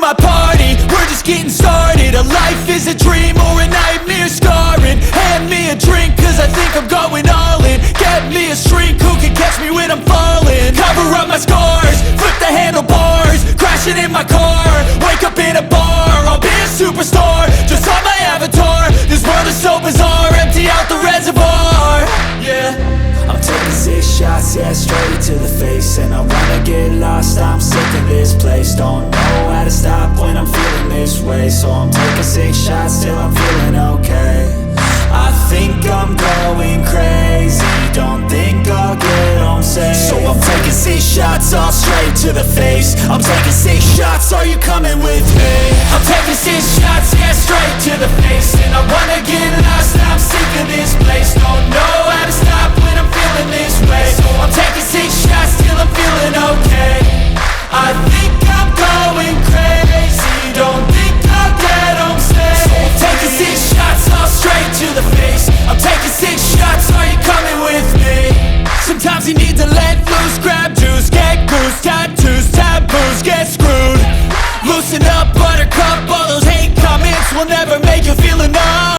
my party, we're just getting started. A life is a dream or a nightmare scarring. Hand me a drink cause I think I'm going all in. Get me a shrink who can catch me when I'm falling. Cover up my scars, flip the handlebars, crashing in my car, wake up in a bar. I'll be a superstar, just on my avatar. This world is so bizarre, empty out the reservoir. Yeah, I'm taking 6 shots, yeah, straight to the face. And I wanna get lost, I'm sick of this place. Don't know how to stop when I'm feeling this way. So I'm taking 6 shots till I'm feeling okay. I think I'm going crazy, don't think I'll get home safe. So I'm taking 6 shots, all straight to the face. I'm taking 6 shots, are you coming with me? I'm taking 6 shots, yeah, straight to the face. And I